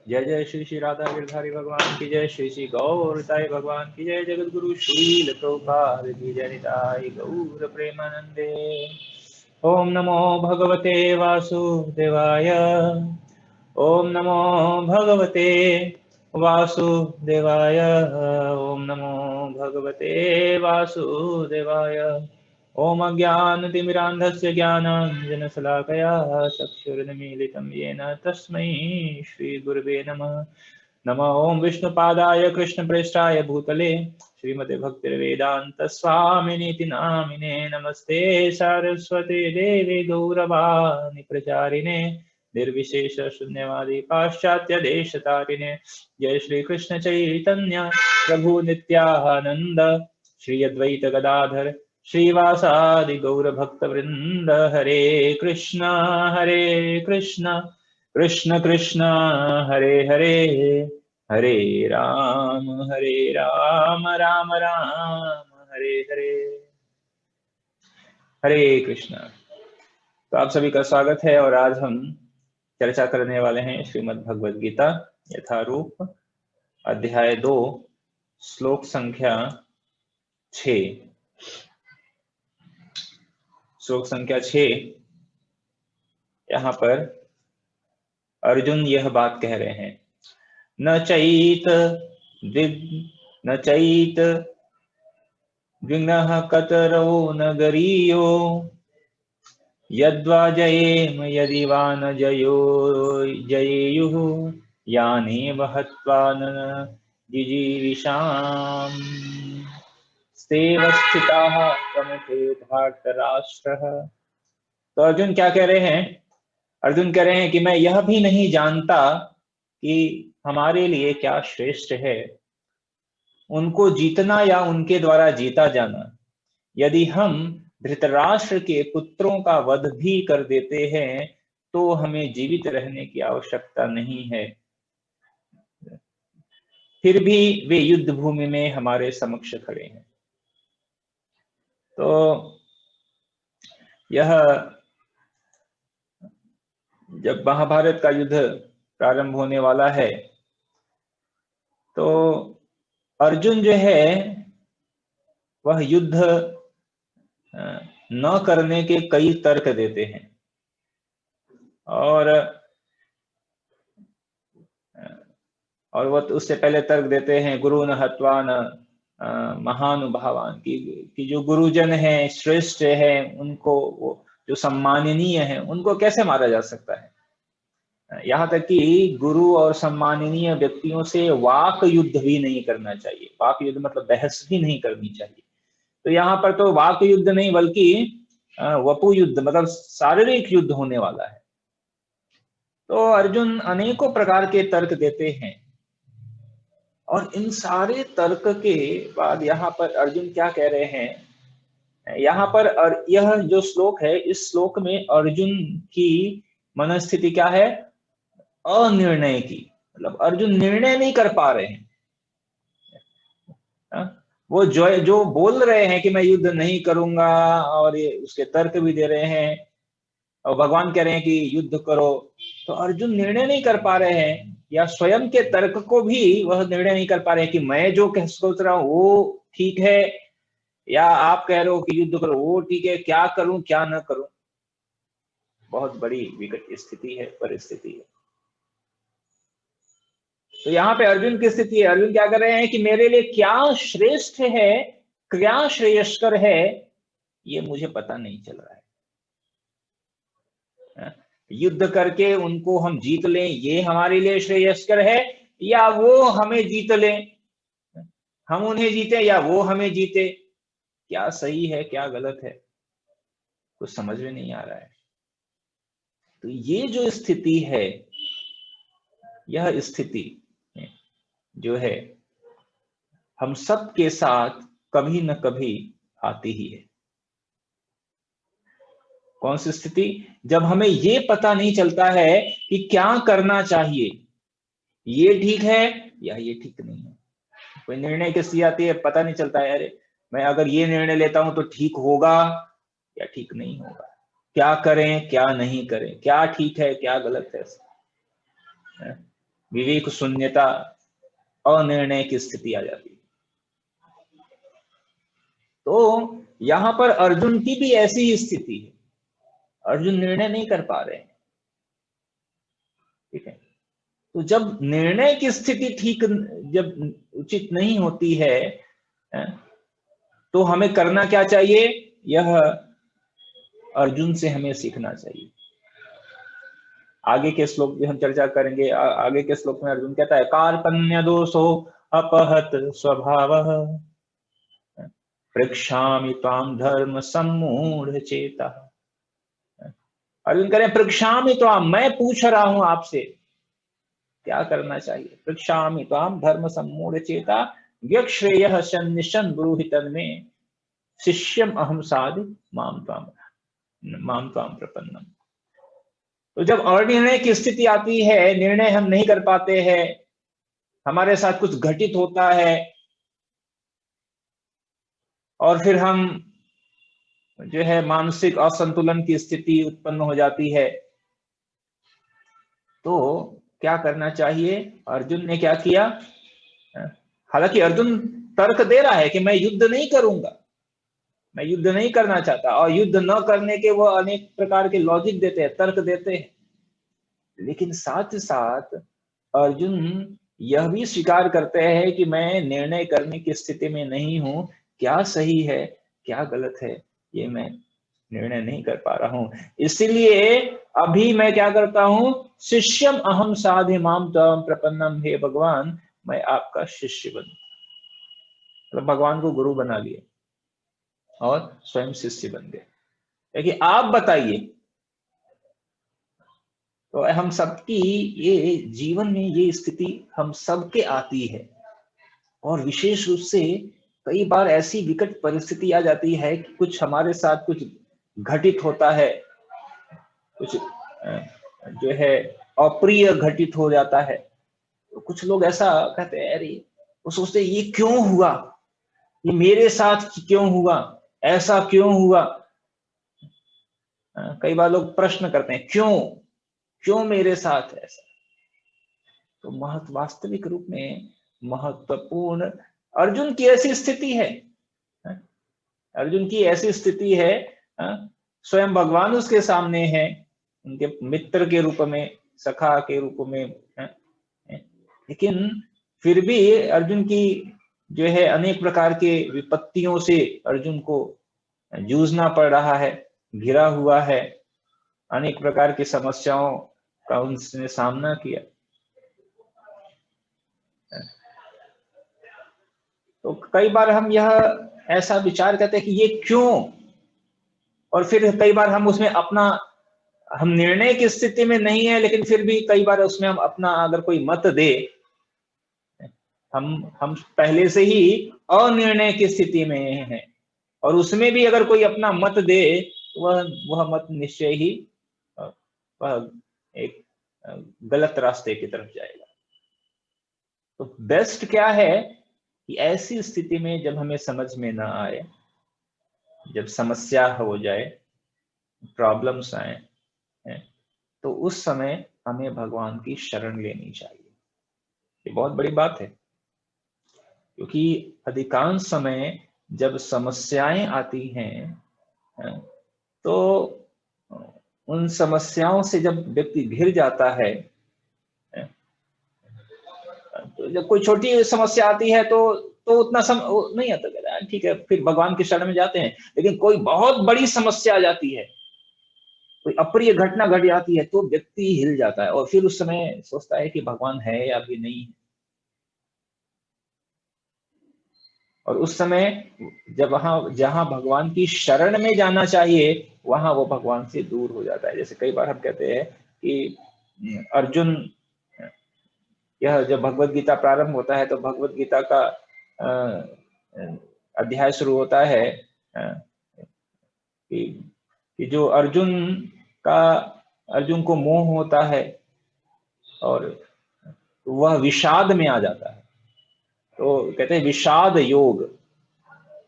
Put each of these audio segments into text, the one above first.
जय जय श्री श्री राधा गिरधारी भगवान की जय, श्री श्री गौरताई भगवान की जय, जगत गुरु श्रील प्रभुपाद की जय, निताई गौर प्रेमानंदे। ओम नमो भगवते वासुदेवाय, ओम नमो भगवते वासुदेवाय, ओम नमो भगवते वासुदेवाय। ओम अज्ञानतिमिरान्धस्य ज्ञानाञ्जनशलाकया चक्षुरुन्मीलितं येन तस्मै श्रीगुरवे नमः। नमः ओं विष्णुपादाय कृष्णप्रेष्ठाय भूतले श्रीमते भक्तिर्वेदान्तस्वामिनीति नामिने। नमस्ते सारस्वते देवे गौरवाणि प्रचारिणे, निर्विशेष शून्यवादी पाश्चात्य देशतारिणे। जय श्री कृष्ण चैतन्य प्रभु नित्यानंद, श्री अद्वैत गदाधर श्रीवासादि गौर भक्त वृंद। हरे कृष्ण कृष्ण कृष्ण हरे हरे, हरे राम राम राम हरे हरे। हरे कृष्ण। तो आप सभी का स्वागत है और आज हम चर्चा करने वाले हैं श्रीमद् भगवद गीता यथारूप अध्याय 2 श्लोक संख्या 6। श्लोक संख्या 6, यहाँ पर अर्जुन यह बात कह रहे हैं, न चैत द्विग्नः कतरो नगरीयो, यद्वा जयेम यदि वा न जयेयुः, यानेव हत्वा न जिजीविषाम्, स्तेव स्थिताः प्रमुखे धार्तराष्ट्रः। तो अर्जुन क्या कह रहे हैं? अर्जुन कह रहे हैं कि मैं यह भी नहीं जानता कि हमारे लिए क्या श्रेष्ठ है, उनको जीतना या उनके द्वारा जीता जाना। यदि हम धृतराष्ट्र के पुत्रों का वध भी कर देते हैं तो हमें जीवित रहने की आवश्यकता नहीं है, फिर भी वे युद्ध भूमि में हमारे समक्ष खड़े हैं। तो यह जब महाभारत का युद्ध प्रारंभ होने वाला है तो अर्जुन जो है वह युद्ध न करने के कई तर्क देते हैं, और वह उससे पहले तर्क देते हैं गुरु न हत्वा न महानुभावान, कि जो गुरुजन हैं, श्रेष्ठ हैं, उनको जो सम्माननीय है उनको कैसे मारा जा सकता है। यहाँ तक कि गुरु और सम्माननीय व्यक्तियों से वाक युद्ध भी नहीं करना चाहिए। वाक युद्ध मतलब बहस भी नहीं करनी चाहिए। तो यहाँ पर तो वाक युद्ध नहीं बल्कि वपु युद्ध मतलब शारीरिक युद्ध होने वाला है। तो अर्जुन अनेकों प्रकार के तर्क देते हैं, और इन सारे तर्क के बाद यहाँ पर अर्जुन क्या कह रहे हैं, यहाँ पर यह जो श्लोक है, इस श्लोक में अर्जुन की मनस्थिति क्या है? अनिर्णय की। मतलब अर्जुन निर्णय नहीं कर पा रहे हैं। वो जो बोल रहे हैं कि मैं युद्ध नहीं करूंगा, और ये उसके तर्क भी दे रहे हैं, और भगवान कह रहे हैं कि युद्ध करो, तो अर्जुन निर्णय नहीं कर पा रहे हैं, या स्वयं के तर्क को भी वह निर्णय नहीं कर पा रहे हैं कि मैं जो सोच रहा हूं वो ठीक है, या आप कह रहे हो कि युद्ध करो वो ठीक है, क्या करूं क्या न करूं। बहुत बड़ी विकट स्थिति है, परिस्थिति है। तो यहाँ पे अर्जुन की स्थिति है, अर्जुन क्या कर रहे हैं कि मेरे लिए क्या श्रेष्ठ है, क्या श्रेयस्कर है, ये मुझे पता नहीं चल रहा है। युद्ध करके उनको हम जीत लें ये हमारे लिए श्रेयस्कर है, या वो हमें जीत लें, हम उन्हें जीते या वो हमें जीते, क्या सही है क्या गलत है, कुछ समझ में नहीं आ रहा है। तो ये जो स्थिति है, यह स्थिति जो है हम सब के साथ कभी न कभी आती ही है। कौन सी स्थिति? जब हमें ये पता नहीं चलता है कि क्या करना चाहिए, ये ठीक है या ये ठीक नहीं है। कोई निर्णय किसकी आती है, पता नहीं चलता है, अरे मैं अगर ये निर्णय लेता हूं तो ठीक होगा या ठीक नहीं होगा, क्या करें क्या नहीं करें, क्या ठीक है क्या गलत है। विवेक शून्यता, अनिर्णय की स्थिति आ जाती है। तो यहां पर अर्जुन की भी ऐसी ही स्थिति है, अर्जुन निर्णय नहीं कर पा रहे हैं। ठीक है, तो जब निर्णय की स्थिति ठीक, जब उचित नहीं होती है, तो हमें करना क्या चाहिए, यह अर्जुन से हमें सीखना चाहिए। आगे के श्लोक भी हम चर्चा करेंगे। आगे के श्लोक में अर्जुन कहता है, कार्पण्य दोषो अपहत स्वभावः पृक्षामि त्वाम धर्म सम्मूढ़ चेता। अर्जुन कह रहे हैं, पृक्षामि त्वाम, मैं पूछ रहा हूं आपसे क्या करना चाहिए। पृक्षामि त्वाम धर्म सम्मूढ़ चेता व्यक्षेयः सन्निशन् ब्रूहि तन्मे शिष्यम अहम साधु माम त्वाम प्रपन्नम। तो जब अनिर्णय की स्थिति आती है, निर्णय हम नहीं कर पाते हैं, हमारे साथ कुछ घटित होता है और फिर हम जो है मानसिक असंतुलन की स्थिति उत्पन्न हो जाती है, तो क्या करना चाहिए। अर्जुन ने क्या किया, हालांकि अर्जुन तर्क दे रहा है कि मैं युद्ध नहीं करूंगा, मैं युद्ध नहीं करना चाहता, और युद्ध न करने के वो अनेक प्रकार के लॉजिक देते हैं, तर्क देते हैं, लेकिन साथ ही साथ अर्जुन यह भी स्वीकार करते हैं कि मैं निर्णय करने की स्थिति में नहीं हूं, क्या सही है क्या गलत है ये मैं निर्णय नहीं कर पा रहा हूं, इसीलिए अभी मैं क्या करता हूं, शिष्यम अहम साधि माम त्वं प्रपन्नम, हे भगवान मैं आपका शिष्य बन, मतलब भगवान को गुरु बना लिए और स्वयं शिष्य बन गए। देखिए आप बताइए, तो हम सबकी ये जीवन में ये स्थिति हम सबके आती है, और विशेष रूप से कई बार ऐसी विकट परिस्थिति आ जाती है कि कुछ हमारे साथ कुछ घटित होता है, कुछ जो है अप्रिय घटित हो जाता है, तो कुछ लोग ऐसा कहते हैं, अरे वो सोचते हैं ये क्यों हुआ, ये मेरे साथ क्यों हुआ, ऐसा क्यों हुआ। कई बार लोग प्रश्न करते हैं, क्यों क्यों मेरे साथ ऐसा। तो वास्तविक रूप में महत्वपूर्ण अर्जुन की ऐसी स्थिति है, अर्जुन की ऐसी स्थिति है, स्वयं भगवान उसके सामने है, उनके मित्र के रूप में, सखा के रूप में, लेकिन फिर भी अर्जुन की जो है अनेक प्रकार के विपत्तियों से अर्जुन को जूझना पड़ रहा है, घिरा हुआ है, अनेक प्रकार की समस्याओं का उसने सामना किया। तो कई बार हम यह ऐसा विचार करते हैं कि ये क्यों, और फिर कई बार हम उसमें अपना, हम निर्णय की स्थिति में नहीं है, लेकिन फिर भी कई बार उसमें हम अपना अगर कोई मत दे, हम पहले से ही अनिर्णय की स्थिति में हैं, और उसमें भी अगर कोई अपना मत दे, वह मत निश्चय ही वह एक गलत रास्ते की तरफ जाएगा। तो बेस्ट क्या है कि ऐसी स्थिति में जब हमें समझ में ना आए, जब समस्या हो जाए, प्रॉब्लम्स आए, तो उस समय हमें भगवान की शरण लेनी चाहिए। ये बहुत बड़ी बात है, क्योंकि अधिकांश समय जब समस्याएं आती हैं, तो उन समस्याओं से जब व्यक्ति घिर जाता है, तो जब कोई छोटी समस्या आती है तो उतना नहीं आता, ठीक है फिर भगवान की शरण में जाते हैं, लेकिन कोई बहुत बड़ी समस्या आ जाती है, कोई अप्रिय घटना घट जाती है, तो व्यक्ति हिल जाता है और फिर उस समय सोचता है कि भगवान है या भी नहीं है। और उस समय जब जहां भगवान की शरण में जाना चाहिए, वहां वो भगवान से दूर हो जाता है। जैसे कई बार हम कहते हैं कि अर्जुन, यह जब भगवत गीता प्रारंभ होता है तो भगवत गीता का अध्याय शुरू होता है कि जो अर्जुन को मोह होता है और वह विषाद में आ जाता है, तो कहते हैं विषाद योग,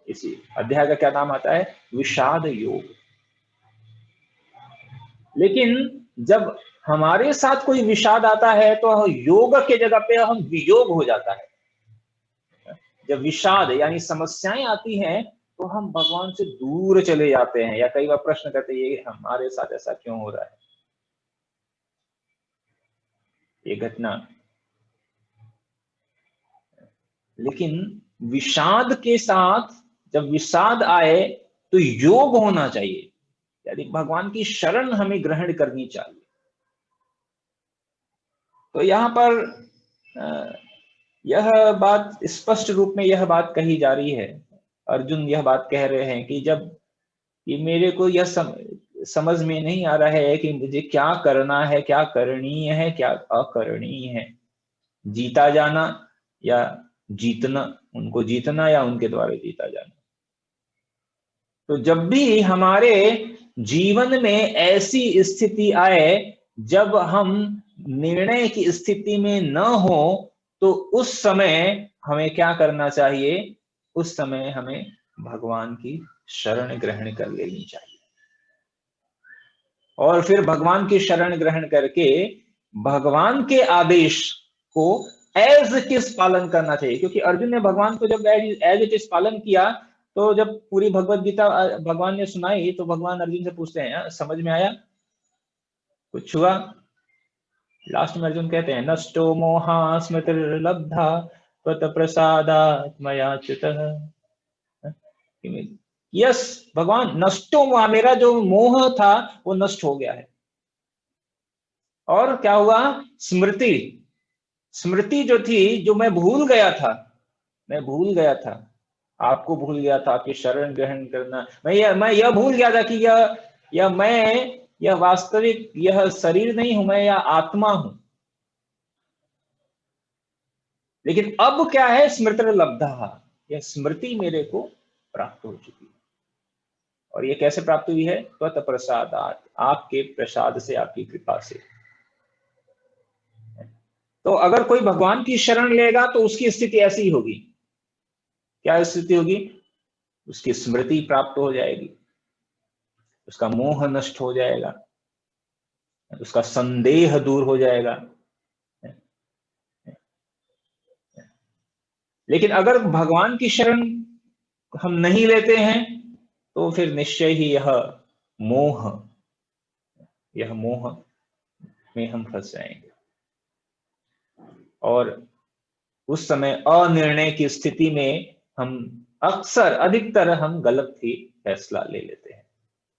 इसी अध्याय का क्या नाम आता है, विषाद योग। लेकिन जब हमारे साथ कोई विषाद आता है तो योग के जगह पे हम वियोग हो जाता है। जब विषाद यानी समस्याएं आती हैं तो हम भगवान से दूर चले जाते हैं, या कई बार प्रश्न करते हैं ये हमारे साथ ऐसा क्यों हो रहा है। ये घटना, लेकिन विषाद के साथ जब विषाद आए तो योग होना चाहिए, यानी भगवान की शरण हमें ग्रहण करनी चाहिए। तो यहाँ पर यह बात स्पष्ट रूप में यह बात कही जा रही है, अर्जुन यह बात कह रहे हैं कि जब कि मेरे को यह समझ में नहीं आ रहा है कि मुझे क्या करना है, क्या करणीय है, क्या अकरणीय है, जीता जाना या जीतना, उनको जीतना या उनके द्वारा जीता जाना। तो जब भी हमारे जीवन में ऐसी स्थिति आए जब हम निर्णय की स्थिति में न हो, तो उस समय हमें क्या करना चाहिए? उस समय हमें भगवान की शरण ग्रहण कर लेनी चाहिए, और फिर भगवान की शरण ग्रहण करके भगवान के आदेश को एज इट इज पालन करना चाहिए। क्योंकि अर्जुन ने भगवान को जब एज इट इज पालन किया, तो जब पूरी भगवत गीता भगवान ने सुनाई तो भगवान अर्जुन से पूछते हैं समझ में आया, कुछ हुआ? लास्ट में अर्जुन कहते हैं नष्टो मोहा स्मृतिर्लब्धा त्वत् प्रसादात् मया च्युतः। यस भगवान, नष्टो मोहा, मेरा जो मोह था वो नष्ट हो गया है। और क्या हुआ? स्मृति, स्मृति जो थी, जो मैं भूल गया था, मैं भूल गया था, आपको भूल गया था, आपकी शरण ग्रहण करना, मैं यह भूल गया था कि यह वास्तविक यह शरीर नहीं हूं, मैं यह आत्मा हूं। लेकिन अब क्या है? स्मृति लब्धा, यह स्मृति मेरे को प्राप्त हो चुकी है। और ये कैसे प्राप्त हुई है? त्वत् प्रसादात्, आपके प्रसाद से, आपकी कृपा से। तो अगर कोई भगवान की शरण लेगा तो उसकी स्थिति ऐसी ही होगी। क्या स्थिति होगी? उसकी स्मृति प्राप्त हो जाएगी, उसका मोह नष्ट हो जाएगा, उसका संदेह दूर हो जाएगा। लेकिन अगर भगवान की शरण हम नहीं लेते हैं तो फिर निश्चय ही यह मोह में हम फंस जाएंगे, और उस समय अनिर्णय की स्थिति में हम अक्सर, अधिकतर हम गलत ही फैसला ले लेते हैं।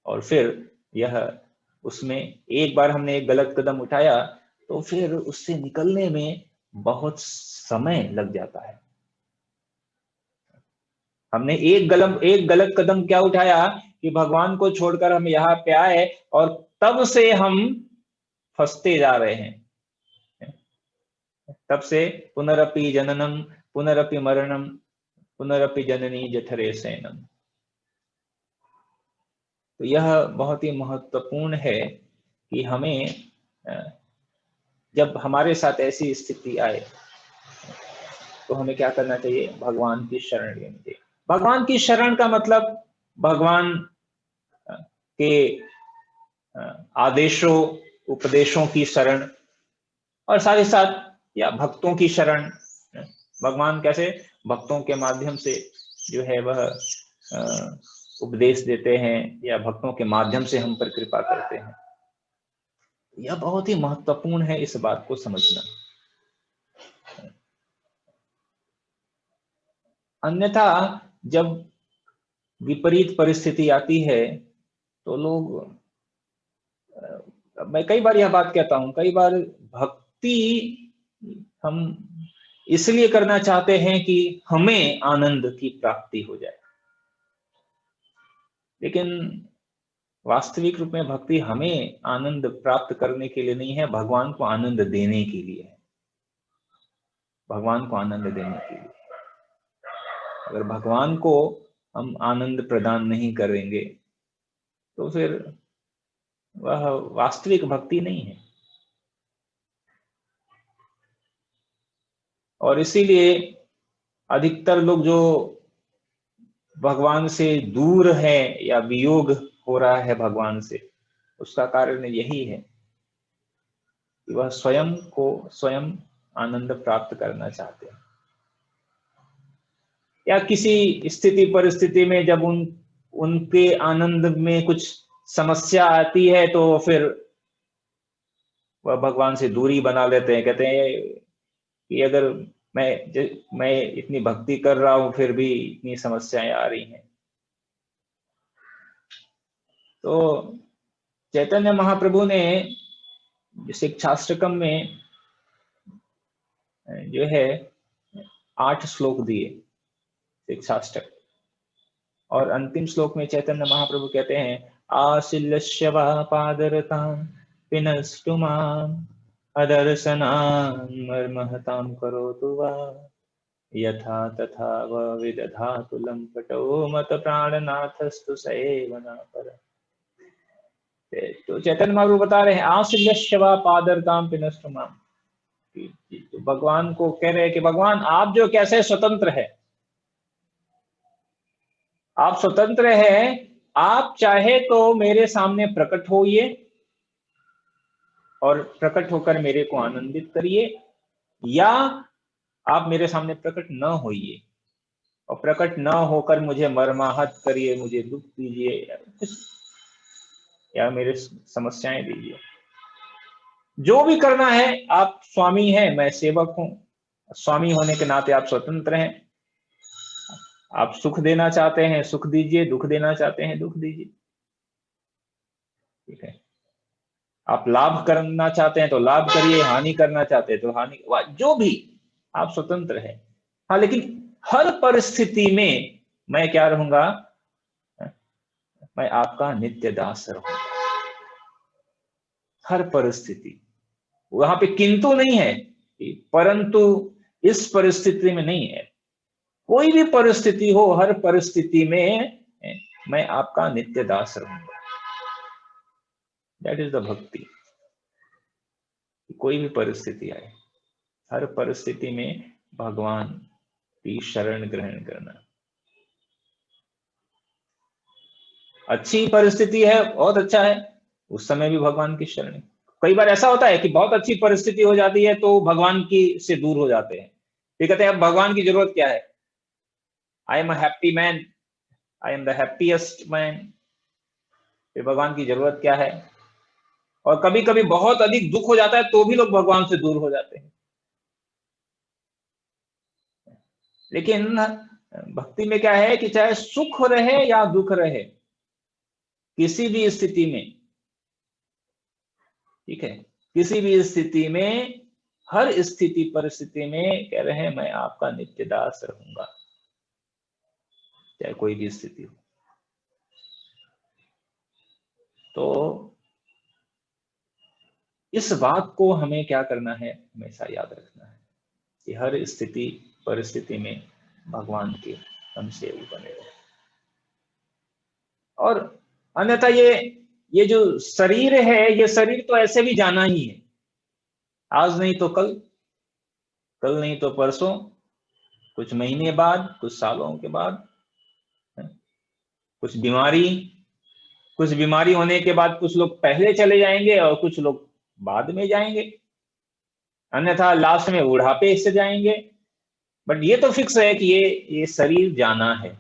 और फिर यह उसमें एक बार हमने एक गलत कदम उठाया तो फिर उससे निकलने में बहुत समय लग जाता है। हमने एक गलत कदम क्या उठाया कि भगवान को छोड़कर हम यहाँ पे आए, और तब से हम फंसते जा रहे हैं। तब से पुनरपि जननम पुनरपि मरणम पुनरपि जननी जठरे शयनम। तो यह बहुत ही महत्वपूर्ण है कि हमें जब हमारे साथ ऐसी स्थिति आए तो हमें क्या करना चाहिए? भगवान की शरण लेनी चाहिए। भगवान की शरण का मतलब भगवान के आदेशों उपदेशों की शरण, और साथ ही साथ या भक्तों की शरण। भगवान कैसे? भक्तों के माध्यम से जो है वह उपदेश देते हैं, या भक्तों के माध्यम से हम पर कृपा करते हैं। यह बहुत ही महत्वपूर्ण है इस बात को समझना। अन्यथा जब विपरीत परिस्थिति आती है तो लोग, मैं कई बार यह बात कहता हूं, कई बार भक्ति हम इसलिए करना चाहते हैं कि हमें आनंद की प्राप्ति हो जाए, लेकिन वास्तविक रूप में भक्ति हमें आनंद प्राप्त करने के लिए नहीं है, भगवान को आनंद देने के लिए है। भगवान को आनंद देने के लिए। अगर भगवान को हम आनंद प्रदान नहीं करेंगे तो फिर वह वास्तविक भक्ति नहीं है। और इसीलिए अधिकतर लोग जो भगवान से दूर है या वियोग हो रहा है भगवान से, उसका कारण यही है कि वह स्वयं को स्वयं आनंद प्राप्त करना चाहते हैं, या किसी स्थिति परिस्थिति में जब उनके आनंद में कुछ समस्या आती है तो फिर वह भगवान से दूरी बना लेते हैं। कहते हैं कि अगर मैं इतनी भक्ति कर रहा हूं फिर भी इतनी समस्याएं आ रही हैं। तो चैतन्य महाप्रभु ने शिक्षाष्टकम में जो है 8 श्लोक दिए शिक्षाष्टक, और अंतिम श्लोक में चैतन्य महाप्रभु कहते हैं आशिल्यस्य वा पादरतां पिनस्तु माम् अदर्शनां मर्महतां करोतु वा यथा तथा व विदधातु लंपटो मत प्राणनाथस्तु स एव न पर। तो चैतन्य महाप्रभु बता रहे हैं आशिल्यस्य वा पादरतां पिनस्तु माम्, तो भगवान को कह रहे हैं कि भगवान आप जो कैसे स्वतंत्र है, आप स्वतंत्र हैं, आप चाहे तो मेरे सामने प्रकट होइए और प्रकट होकर मेरे को आनंदित करिए, या आप मेरे सामने प्रकट न होइए और प्रकट न होकर मुझे मर्माहत करिए, मुझे दुख दीजिए या मेरे समस्याएं दीजिए। जो भी करना है, आप स्वामी हैं, मैं सेवक हूं। स्वामी होने के नाते आप स्वतंत्र हैं, आप सुख देना चाहते हैं सुख दीजिए, दुख देना चाहते हैं दुख दीजिए, ठीक है। आप लाभ करना चाहते हैं तो लाभ करिए, हानि करना चाहते हैं तो हानि, जो भी आप स्वतंत्र हैं। हाँ, लेकिन हर परिस्थिति में मैं क्या रहूंगा, मैं आपका नित्य दास रहूंगा। हर परिस्थिति, वहां पे किंतु नहीं है, परंतु इस परिस्थिति में नहीं है। कोई भी परिस्थिति हो, हर परिस्थिति में मैं आपका नित्य दास रहूंगा। दैट इज द भक्ति। कोई भी परिस्थिति आए, हर परिस्थिति में भगवान की शरण ग्रहण करना। अच्छी परिस्थिति है, बहुत अच्छा है, उस समय भी भगवान की शरण। कई बार ऐसा होता है कि बहुत अच्छी परिस्थिति हो जाती है तो भगवान की से दूर हो जाते हैं, ये कहते हैं अब भगवान की जरूरत क्या है, I am a happy man, I am the happiest man, फिर भगवान की जरूरत क्या है। और कभी कभी बहुत अधिक दुख हो जाता है तो भी लोग भगवान से दूर हो जाते हैं। लेकिन भक्ति में क्या है कि चाहे सुख रहे या दुख रहे, किसी भी स्थिति में, ठीक है, किसी भी स्थिति में, हर स्थिति परिस्थिति में कह रहे हैं मैं आपका नित्य दास रहूंगा, चाहे कोई भी स्थिति हो। तो इस बात को हमें क्या करना है, हमेशा याद रखना है कि हर स्थिति परिस्थिति में भगवान के हमसे बने रहे। और अन्यथा ये जो शरीर है, ये शरीर तो ऐसे भी जाना ही है, आज नहीं तो कल, कल नहीं तो परसों, कुछ महीने बाद, कुछ सालों के बाद, कुछ बीमारी होने के बाद कुछ लोग पहले चले जाएंगे और कुछ लोग बाद में जाएंगे, अन्यथा लास्ट में बुढ़ापे से जाएंगे। बट ये तो फिक्स है कि ये शरीर जाना है।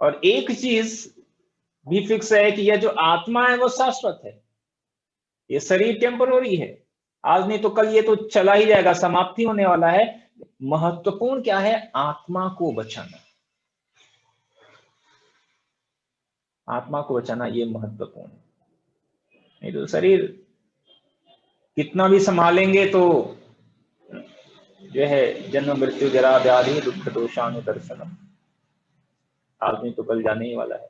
और एक चीज भी फिक्स है कि यह जो आत्मा है वो शाश्वत है, ये शरीर टेम्पररी है, आज नहीं तो कल ये तो चला ही जाएगा, समाप्ति होने वाला है। महत्वपूर्ण क्या है, आत्मा को बचाना, आत्मा को बचाना ये महत्वपूर्ण है। नहीं तो शरीर कितना भी संभालेंगे तो जो है जन्म मृत्यु जरा व्याधि दुख दोषानुदर्शनम, आज नहीं तो कल जाने ही वाला है।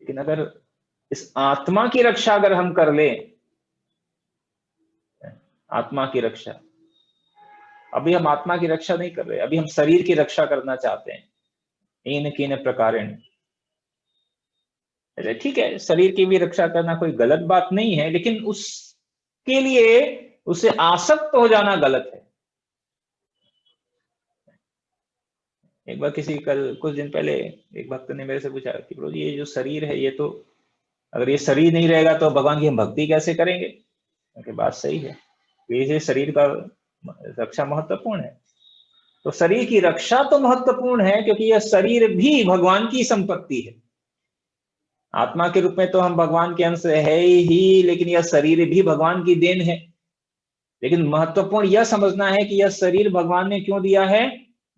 लेकिन अगर इस आत्मा की रक्षा अगर हम कर ले, आत्मा की रक्षा, अभी हम आत्मा की रक्षा नहीं कर रहे, अभी हम शरीर की रक्षा करना चाहते हैं इन किन प्रकारेण। ठीक है, शरीर की भी रक्षा करना कोई गलत बात नहीं है, लेकिन उसके लिए उसे आसक्त हो जाना गलत है। एक बार कल कुछ दिन पहले एक भक्त ने मेरे से पूछा कि प्रभु जी ये जो शरीर है, ये तो अगर ये शरीर नहीं रहेगा तो भगवान की हम भक्ति कैसे करेंगे? उनकी बात सही है, ये शरीर का रक्षा महत्वपूर्ण है। तो शरीर की रक्षा तो महत्वपूर्ण है, क्योंकि यह शरीर भी भगवान की संपत्ति है। आत्मा के रूप में तो हम भगवान के अंश है ही, लेकिन यह शरीर भी भगवान की देन है। लेकिन महत्वपूर्ण यह समझना है कि यह शरीर भगवान ने क्यों दिया है।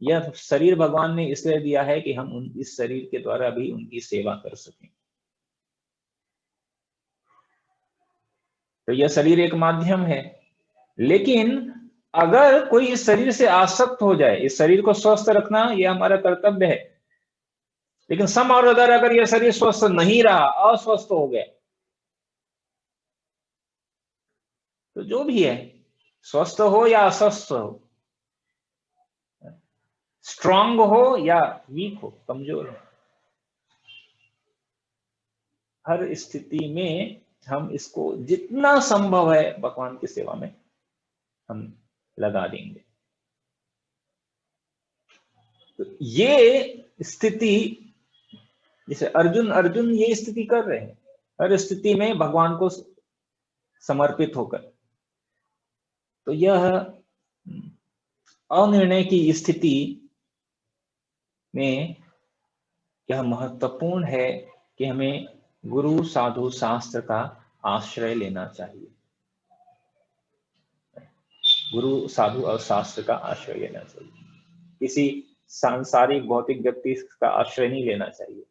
यह शरीर भगवान ने इसलिए दिया है कि हम इस शरीर के द्वारा भी उनकी सेवा कर सकें। तो यह शरीर एक माध्यम है, लेकिन अगर कोई इस शरीर से आसक्त हो जाए, इस शरीर को स्वस्थ रखना यह हमारा कर्तव्य है, लेकिन सम और अगर यह शरीर स्वस्थ नहीं रहा, अस्वस्थ हो गया, तो जो भी है, स्वस्थ हो या अस्वस्थ हो, स्ट्रांग हो या वीक हो, कमजोर हो, हर स्थिति में हम इसको जितना संभव है भगवान की सेवा में हम लगा देंगे। तो ये स्थिति, जैसे अर्जुन ये स्थिति कर रहे हैं, हर स्थिति में भगवान को समर्पित होकर। तो यह अनिर्णय की स्थिति में यह महत्वपूर्ण है कि हमें गुरु साधु शास्त्र का आश्रय लेना चाहिए। गुरु साधु और शास्त्र का आश्रय लेना चाहिए, किसी सांसारिक भौतिक व्यक्ति का आश्रय नहीं लेना चाहिए।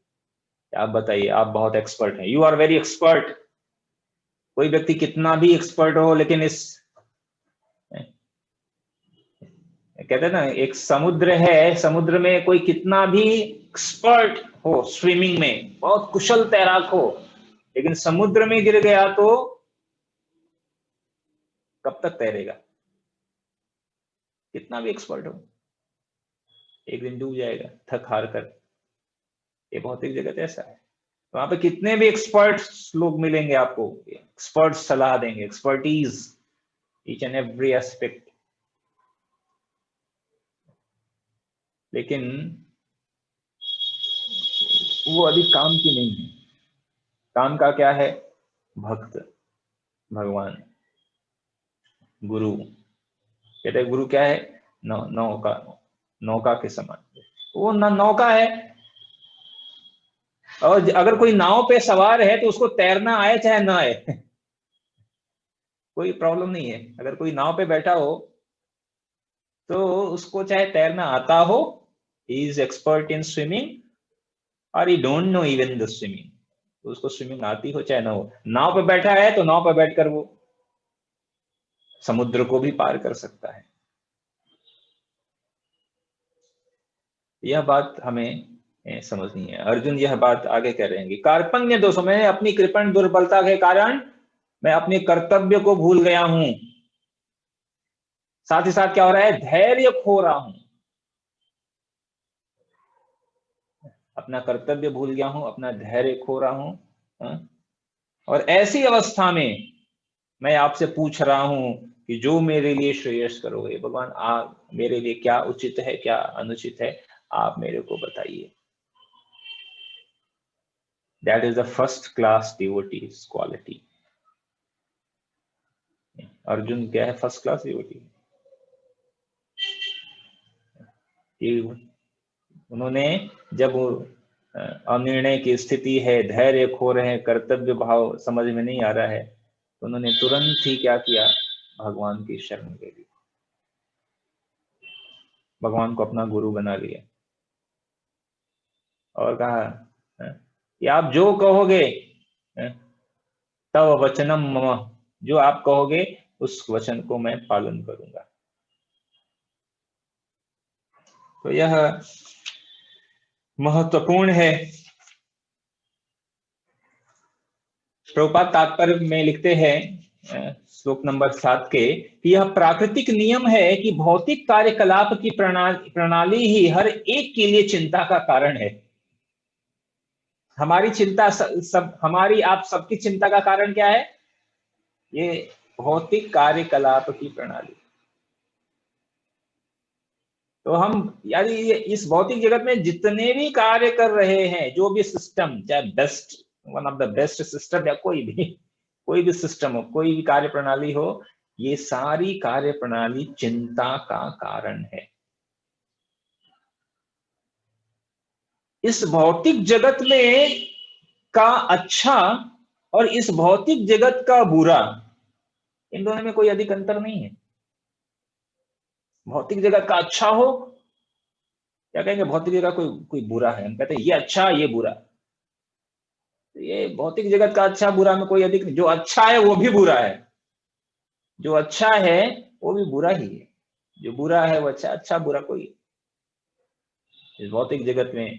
आप बताइए, आप बहुत एक्सपर्ट हैं, यू आर वेरी एक्सपर्ट। कोई व्यक्ति कितना भी एक्सपर्ट हो, लेकिन इस कहते हैं ना, एक समुद्र है, समुद्र में कोई कितना भी एक्सपर्ट हो, स्विमिंग में बहुत कुशल तैराक हो, लेकिन समुद्र में गिर गया तो कब तक तैरेगा? कितना भी एक्सपर्ट हो, एक दिन डूब जाएगा थक हार कर। ये भौतिक जगत ऐसा है। तो वहां पे कितने भी एक्सपर्ट लोग मिलेंगे आपको, एक्सपर्ट सलाह देंगे, expertise each and every aspect, लेकिन वो अभी काम की नहीं है। काम का क्या है? भक्त, भगवान, गुरु। कहते हैं गुरु क्या है? नौका के समान। वो नौका है, और अगर कोई नाव पे सवार है तो उसको तैरना आए चाहे ना आए कोई प्रॉब्लम नहीं है। अगर कोई नाव पे बैठा हो तो उसको चाहे तैरना आता हो, he is expert in swimming, और he don't know even the swimming, तो उसको स्विमिंग आती हो चाहे ना हो, नाव पे बैठा है तो नाव पे बैठकर वो समुद्र को भी पार कर सकता है। यह बात हमें समझनी है। अर्जुन यह बात आगे कह रहे हैं कि कार्पण्य दोषों में अपनी कृपण दुर्बलता के कारण मैं अपने कर्तव्य को भूल गया हूं। साथ ही साथ क्या हो रहा है? धैर्य खो रहा हूं, अपना कर्तव्य भूल गया हूं, अपना धैर्य खो रहा हूं। और ऐसी अवस्था में मैं आपसे पूछ रहा हूं कि जो मेरे लिए श्रेयस करोगे भगवान, आप मेरे लिए क्या उचित है, क्या अनुचित है, आप मेरे को बताइए। That is the first class devotees quality. Arjun क्या है? First class devotee. उन्होंने जब अनिर्णय की स्थिति है, धैर्य खो रहे हैं, कर्तव्य भाव समझ में नहीं आ रहा है, तो उन्होंने तुरंत ही क्या किया? भगवान की शरण ले ली, भगवान को अपना गुरु बना लिया और कहा कि आप जो कहोगे तव वचनम मम, जो आप कहोगे उस वचन को मैं पालन करूंगा। तो यह महत्वपूर्ण है। प्रभुपाद तात्पर्य में लिखते हैं श्लोक नंबर 7 के कि यह प्राकृतिक नियम है कि भौतिक कार्यकलाप की प्रणाली ही हर एक के लिए चिंता का कारण है। हमारी चिंता सब हमारी आप सबकी चिंता का कारण क्या है? ये भौतिक कार्यकलाप की प्रणाली। तो हम यानी ये इस भौतिक जगत में जितने भी कार्य कर रहे हैं, जो भी सिस्टम, चाहे best, one of the best system या कोई भी सिस्टम हो, कोई भी कार्य प्रणाली हो, ये सारी कार्य प्रणाली चिंता का कारण है। इस भौतिक जगत में का अच्छा और इस भौतिक जगत का बुरा, इन दोनों में कोई अधिक अंतर नहीं है। भौतिक जगत का अच्छा हो, क्या कहेंगे, भौतिक जगत कोई कोई बुरा है, हम कहते हैं ये अच्छा ये बुरा। ये भौतिक जगत का अच्छा बुरा में कोई अधिक नहीं, जो अच्छा है वो भी बुरा है, जो अच्छा है वो भी बुरा ही है, जो बुरा है वो अच्छा, अच्छा बुरा कोई। इस भौतिक जगत में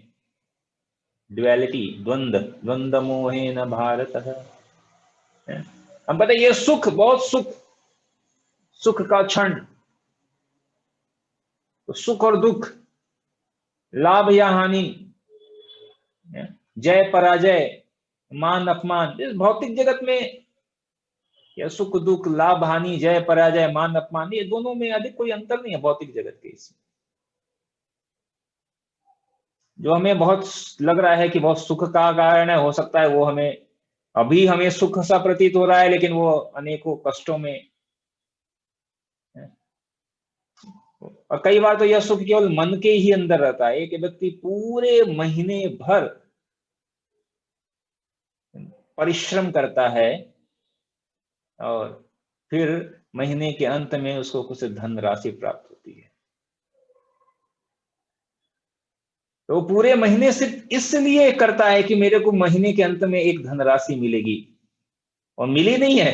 ड्युअलिटी, द्वंद्व मोहेन भारत है। हम कहते हैं ये सुख, बहुत सुख का क्षण, तो सुख और दुख, लाभ या हानि, जय पराजय, मान अपमान, इस भौतिक जगत में या सुख दुख, लाभ हानि, जय पराजय, मान अपमान, ये दोनों में अधिक कोई अंतर नहीं है भौतिक जगत के। इसमें जो हमें बहुत लग रहा है कि बहुत सुख का कारण है, हो सकता है वो हमें अभी हमें सुख सा प्रतीत हो रहा है, लेकिन वो अनेकों कष्टों में है। और कई बार तो यह सुख केवल मन के ही अंदर रहता है। एक व्यक्ति पूरे महीने भर परिश्रम करता है और फिर महीने के अंत में उसको कुछ धनराशि प्राप्त होती है, तो पूरे महीने सिर्फ इसलिए करता है कि मेरे को महीने के अंत में एक धनराशि मिलेगी, और मिली नहीं है।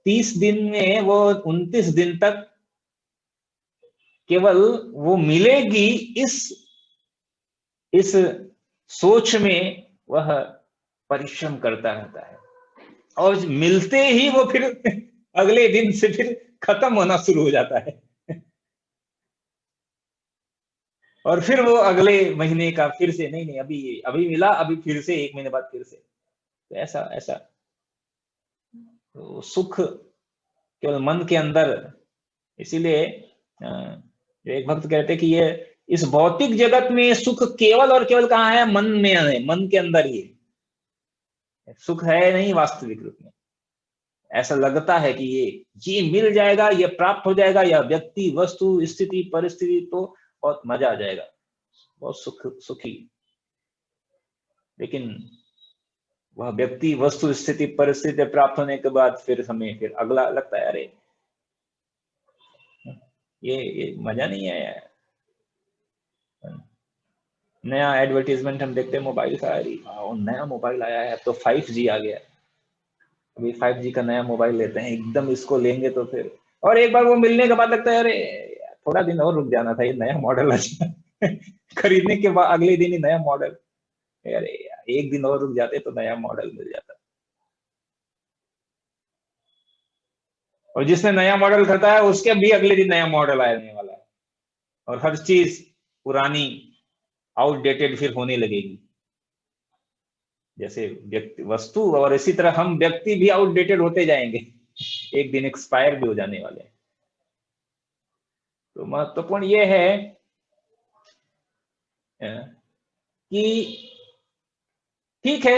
30 दिन में वो 29 दिन तक केवल वो मिलेगी, इस सोच में वह परिश्रम करता रहता है, और मिलते ही वो फिर अगले दिन से फिर खत्म होना शुरू हो जाता है, और फिर वो अगले महीने का फिर से, नहीं नहीं अभी अभी मिला, अभी फिर से 1 महीने बाद फिर से। तो ऐसा ऐसा तो सुख केवल मन के अंदर। इसीलिए जो एक भक्त कहते कि ये इस भौतिक जगत में सुख केवल और केवल कहाँ है, मन में है, मन के अंदर ही है, सुख है नहीं वास्तविक रूप में। ऐसा लगता है कि ये मिल जाएगा, ये प्राप्त हो जाएगा, या व्यक्ति वस्तु स्थिति परिस्थिति, तो बहुत मजा आ जाएगा, बहुत सुखी। लेकिन वह व्यक्ति वस्तु स्थिति परिस्थिति प्राप्त होने के बाद फिर हमें फिर अगला लगता है, अरे ये मजा नहीं आया। नया एडवर्टीजमेंट हम देखते हैं मोबाइल का, अरे नया मोबाइल आया है, अब तो 5G आ गया, अभी 5G का नया मोबाइल लेते हैं, एकदम इसको लेंगे तो फिर, और एक बार वो मिलने के बाद लगता है अरे थोड़ा दिन और रुक जाना था, ये नया मॉडल अच्छा खरीदने के बाद अगले दिन ही नया मॉडल, अरे एक दिन और रुक जाते तो नया मॉडल मिल जाता। और जिसने नया मॉडल खरीदा है उसके भी अगले दिन नया मॉडल आने वाला है, और हर चीज पुरानी आउटडेटेड फिर होने लगेगी। जैसे व्यक्ति वस्तु, और इसी तरह हम व्यक्ति भी आउटडेटेड होते जाएंगे, एक दिन एक्सपायर भी हो जाने वाले हैं। तो महत्वपूर्ण ये है कि ठीक है,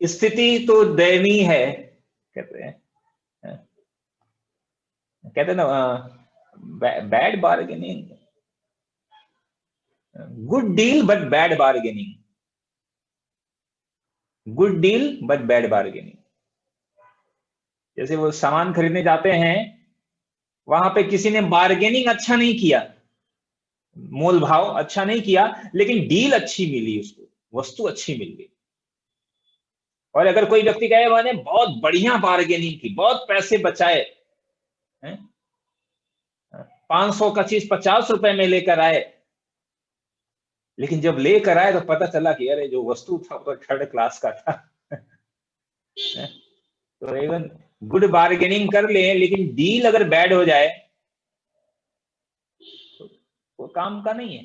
स्थिति तो दयनीय है, कहते हैं ना, bad bargaining, good deal but bad bargaining, good deal but bad bargaining. जैसे वो सामान खरीदने जाते हैं, वहां पे किसी ने बार्गेनिंग अच्छा नहीं किया, मोल भाव अच्छा नहीं किया, लेकिन डील अच्छी मिली, उसको वस्तु अच्छी मिल गई। और अगर कोई व्यक्ति कहे मैंने बहुत बढ़िया बार्गेनिंग की, बहुत पैसे बचाए, 500 का चीज 50 रुपए में लेकर आए, लेकिन जब लेकर आए तो पता चला कि अरे जो वस्तु था वो 3rd क्लास का था तो इवन गुड बार्गेनिंग कर ले, लेकिन डील अगर बैड हो जाए तो वो काम का नहीं है।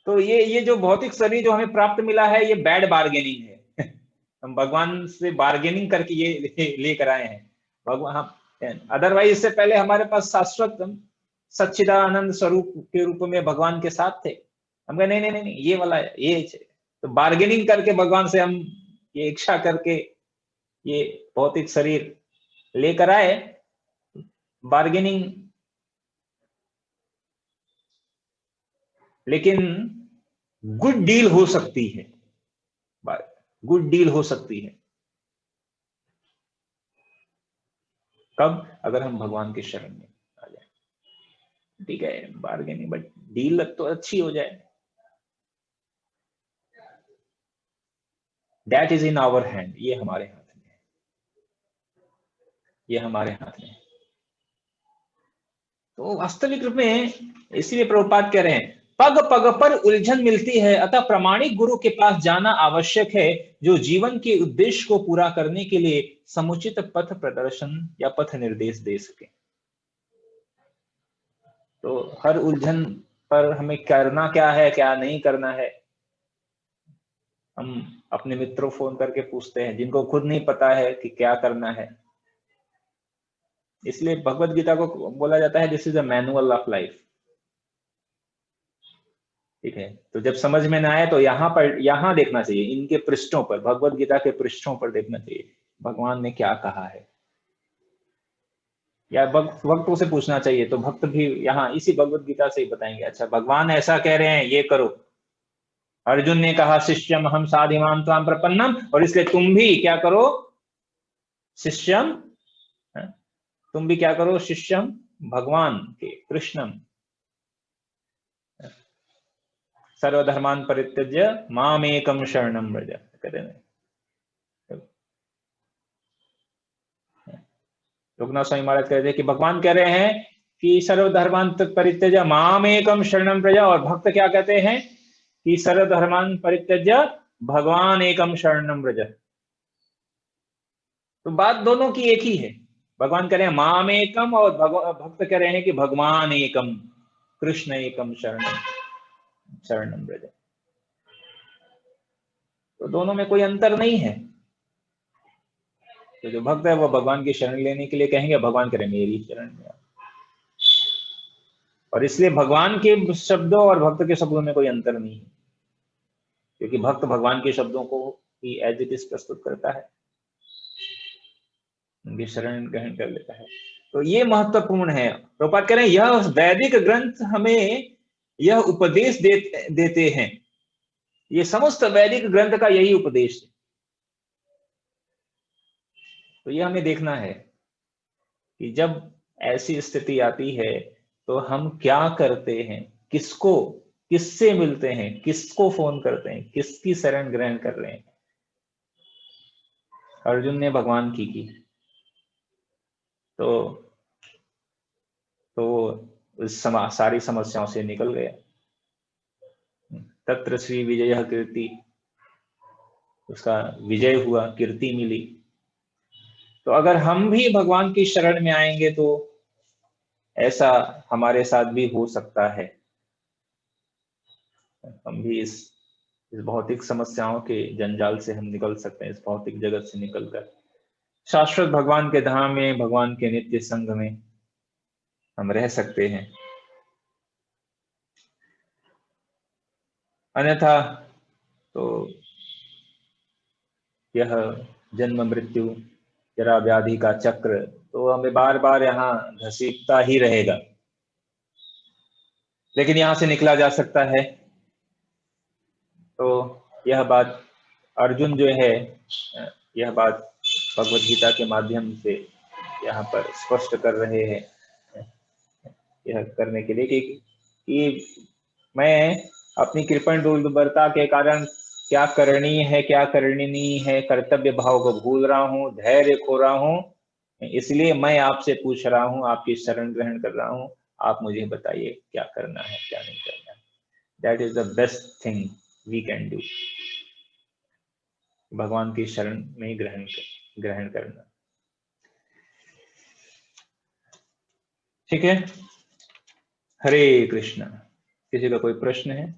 तो ये जो भौतिक शरीर जो हमें प्राप्त मिला है, ये बैड बार्गेनिंग है हम भगवान से बार्गेनिंग करके ये लेकर आए हैं भगवान। हम अदरवाइज इससे पहले हमारे पास शाश्वत सच्चिदानंद स्वरूप के रूप में भगवान के साथ थे। हम कहे नहीं नहीं नहीं, ये वाला है, ये तो बार्गेनिंग करके भगवान से हम ये इच्छा करके ये भौतिक शरीर लेकर आए। बार्गेनिंग, लेकिन गुड डील हो सकती है, गुड डील हो सकती है। कब? अगर हम भगवान के शरण में आ जाए। ठीक है, बार्गेनिंग, बट डील तो अच्छी हो जाए। That is in our hand, ये हमारे हाथ में है, ये हमारे हाथ में है। तो वास्तविक रूप में इसीलिए प्रभुपाद कह रहे हैं, पग पग पर उलझन मिलती है, अतः प्रामाणिक गुरु के पास जाना आवश्यक है, जो जीवन के उद्देश्य को पूरा करने के लिए समुचित पथ प्रदर्शन या पथ निर्देश दे सके। तो हर उलझन पर हमें करना क्या है, क्या नहीं करना है, हम अपने मित्रों फोन करके पूछते हैं, जिनको खुद नहीं पता है कि क्या करना है। इसलिए भगवत गीता को बोला जाता है this is a manual of life. ठीक है, तो जब समझ में ना आए तो यहाँ पर, यहाँ देखना चाहिए, इनके पृष्ठों पर, भगवत गीता के पृष्ठों पर देखना चाहिए भगवान ने क्या कहा है, या भक्तों से पूछना चाहिए, तो भक्त भी यहाँ इसी भगवत गीता से ही बताएंगे, अच्छा भगवान ऐसा कह रहे हैं, ये करो। अर्जुन ने कहा शिष्यम हम साधिमाम त्वाम प्रपन्नम, और इसलिए तुम भी क्या करो, शिष्यम, तुम भी क्या करो, शिष्यम भगवान के, कृष्णम, सर्वधर्मान परित्यज्य मामेकम शरणम व्रज, कहते हैं। लोकनाथ स्वामी महाराज कहते हैं कि भगवान कह रहे हैं कि सर्वधर्मान परित्यज्य मामेकम शरणम व्रज, और भक्त क्या कहते हैं कि सर्वधर्मान परित्यज्य भगवान एकम शरणम व्रज। तो बात दोनों की एक ही है, भगवान कह रहे हैं माम एकम, और भक्त कह रहे हैं कि भगवान एकम, कृष्ण एकम शरणम शरणम व्रज। तो दोनों में कोई अंतर नहीं है। तो जो भक्त है वो भगवान की शरण लेने के लिए कहेंगे, भगवान करेंगे मेरी शरण में। और इसलिए भगवान के शब्दों और भक्त के शब्दों में कोई अंतर नहीं है, क्योंकि भक्त भगवान के शब्दों को ही एज इट इज प्रस्तुत करता है, उनकी शरण ग्रहण कर लेता है। तो ये महत्वपूर्ण है। प्रभुपाद कह रहे हैं यह वैदिक ग्रंथ हमें यह उपदेश देते हैं, ये समस्त वैदिक ग्रंथ का यही उपदेश है। तो ये हमें देखना है कि जब ऐसी स्थिति आती है तो हम क्या करते हैं, किसको, किससे मिलते हैं, किसको फोन करते हैं, किसकी शरण ग्रहण कर रहे हैं। अर्जुन ने भगवान की तो सारी समस्याओं से निकल गया। तत्र श्री विजय कीर्ति, उसका विजय हुआ, कीर्ति मिली। तो अगर हम भी भगवान की शरण में आएंगे तो ऐसा हमारे साथ भी हो सकता है, हम भी इस भौतिक समस्याओं के जंजाल से हम निकल सकते हैं, इस भौतिक जगत से निकलकर शाश्वत भगवान के धाम में, भगवान के नित्य संग में हम रह सकते हैं। अन्यथा तो यह जन्म मृत्यु जरा व्याधि का चक्र तो हमें बार बार यहाँ घसीटता ही रहेगा, लेकिन यहाँ से निकला जा सकता है। तो यह बात अर्जुन जो है, यह बात भगवत गीता के माध्यम से यहाँ पर स्पष्ट कर रहे हैं, यह करने के लिए कि मैं अपनी कृपण दुर्बलता के कारण क्या करणीय है, क्या करनी नहीं है, कर्तव्य भाव को भूल रहा हूँ, धैर्य खो रहा हूँ, इसलिए मैं आपसे पूछ रहा हूँ, आपकी शरण ग्रहण कर रहा हूँ, आप मुझे बताइए क्या करना है, क्या नहीं करना है। That is the best thing we can do, भगवान की शरण में ग्रहण करना। ठीक है, हरे कृष्णा। किसी का कोई प्रश्न है?